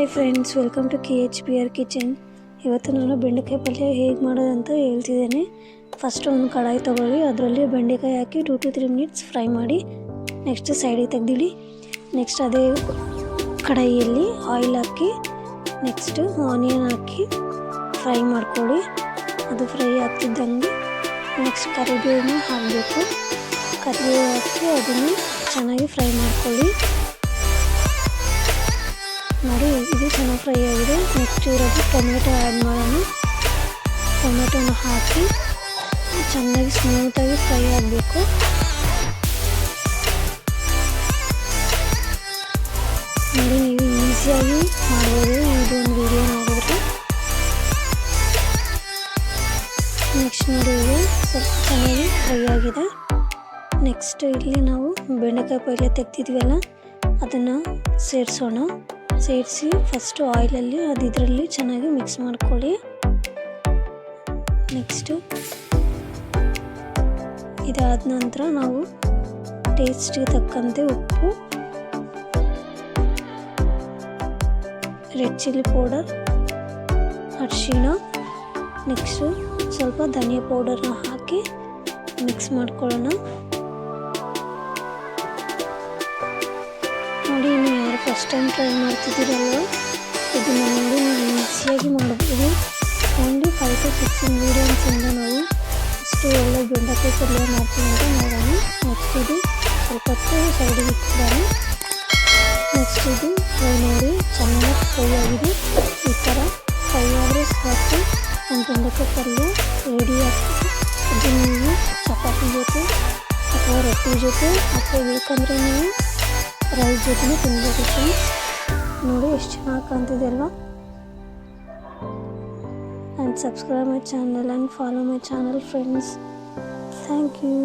Hi friends, welcome to KHPR kitchen. ಇವತ್ತು ನಾನು ಬೆಂಡೆಕಾಯಿ ಪಲ್ಯ ಹೇಗೆ ಮಾಡೋದಂತ ಹೇಳ್ತಿದ್ದೇನೆ. ಫಸ್ಟ್ ಒಂದು ಕಡಾಯಿ ತೊಗೊಳ್ಳಿ, ಅದರಲ್ಲಿ ಬೆಂಡೆಕಾಯಿ ಹಾಕಿ 2 to 3 ಮಿನಿಟ್ಸ್ ಫ್ರೈ ಮಾಡಿ ನೆಕ್ಸ್ಟ್ ಸೈಡಿಗೆ ತೆಗೆದಿಡಿ. ನೆಕ್ಸ್ಟ್ ಅದೇ ಕಡಾಯಿಯಲ್ಲಿ ಆಯಿಲ್ ಹಾಕಿ ನೆಕ್ಸ್ಟ್ ಆನಿಯನ್ ಹಾಕಿ ಫ್ರೈ ಮಾಡ್ಕೊಳ್ಳಿ. ಅದು ಫ್ರೈ ಆಗ್ತಿದ್ದಂಗೆ ನೆಕ್ಸ್ಟ್ ಕರಿಬೇವನ್ನ ಹಾಕಬೇಕು. ಕರಿಬೇವು ಹಾಕಿ ಅದನ್ನು ಚೆನ್ನಾಗಿ ಫ್ರೈ ಮಾಡ್ಕೊಳ್ಳಿ. ನೋಡಿ, ಇದು ಚೆನ್ನಾಗಿ ಫ್ರೈ ಆಗಿದೆ. ನೆಕ್ಸ್ಟ್ ಇರೋದು ಟೊಮೆಟೊ ಆ್ಯಡ್ ಮಾಡೋಣ. ಟೊಮೆಟೊನ ಹಾಕಿ ಚೆನ್ನಾಗಿ ಸ್ಮೂತಾಗಿ ಫ್ರೈ ಆಗಬೇಕು. ನೋಡಿ, ನೀವು ಈಸಿಯಾಗಿ ಮಾಡ್ಬೋದು ಇದೊಂದು ವಿಡಿಯೋ ನೋಡಿದ್ರೆ. ನೆಕ್ಸ್ಟ್ ನೋಡಿ, ಈಗ ಸ್ವಲ್ಪ ಚೆನ್ನಾಗಿ ಫ್ರೈ ಆಗಿದೆ. ನೆಕ್ಸ್ಟ್ ಇಲ್ಲಿ ನಾವು ಬೆಂಡೆಕಾಯಿ ಪಲ್ಯ ತೆಗ್ದಿದ್ವಲ್ಲ ಅದನ್ನು ಸೇರಿಸೋಣ. ಸೇರಿಸಿ ಫಸ್ಟು ಆಯಿಲಲ್ಲಿ ಇದರಲ್ಲಿ ಚೆನ್ನಾಗಿ ಮಿಕ್ಸ್ ಮಾಡ್ಕೊಳ್ಳಿ. ನೆಕ್ಸ್ಟು ಇದಾದ ನಂತರ ನಾವು ಟೇಸ್ಟಿಗೆ ತಕ್ಕಂತೆ ಉಪ್ಪು, ರೆಡ್ ಚಿಲ್ಲಿ ಪೌಡರ್, ಅರಿಶಿಣ, ನೆಕ್ಸ್ಟು ಸ್ವಲ್ಪ ಧನಿಯಾ ಪೌಡರ್ನ ಹಾಕಿ ಮಿಕ್ಸ್ ಮಾಡ್ಕೊಳ್ಳೋಣ. ನೋಡಿ, ನೀವು ಯಾರು ಫಸ್ಟ್ ಟೈಮ್ ಟ್ರೈ ಮಾಡ್ತಿದ್ದೀರಲ್ವ, ಇದನ್ನು ನೋಡಿ ನೀವು ಈಸಿಯಾಗಿ ಮಾಡ್ಬೋದು. ಓನ್ಲಿ 5 to 6 ಇಂಗ್ರೀಡಿಯೆಂಟ್ಸಿಂದ ನಾವು ಇಷ್ಟು ಒಳ್ಳೆ ಬೆಂಡೆಕಾಯಿ ಪಲ್ಯ ಮಾಡ್ತೀವಿ ಅಂತ ನೋಡೋಣ. ನೆಕ್ಸ್ಟ್ ಇದು ಸ್ವಲ್ಪ ಹೊತ್ತು ಸೈಡಿಗೆ ಇಟ್ಟಿದ್ದಾನೆ. ನೆಕ್ಸ್ಟ್ ಇದು ಫ್ರೈ ನೋಡಿ ಚೆನ್ನಾಗಿ ಫ್ರೈ ಆಗಿದೆ. ಈ ಥರ ಫ್ರೈ ಆದರೆ ಸಾಕು, ಒಂದು ಬೆಂಡೆಕಾಯಿ ಪಲ್ಯ ರೆಡಿ ಆಗ್ತದೆ. ಅದು ನೀವು ಚಪಾತಿ ಜೊತೆ ಅಥವಾ ರೊಟ್ಟಿ ಜೊತೆ ಅಥವಾ ಬೇಕಂದರೆ ನೀವು ರೈಸ್ ಜೊತೆ ತಿನ್ಬೇಕು ಫ್ರೆಂಡ್ಸ್. ನೋಡಿ ಎಷ್ಟು ಚೆನ್ನಾಗಿ ಕಾಣ್ತಿದೆ ಅಲ್ವಾ. And subscribe my channel and follow my channel friends. Thank you.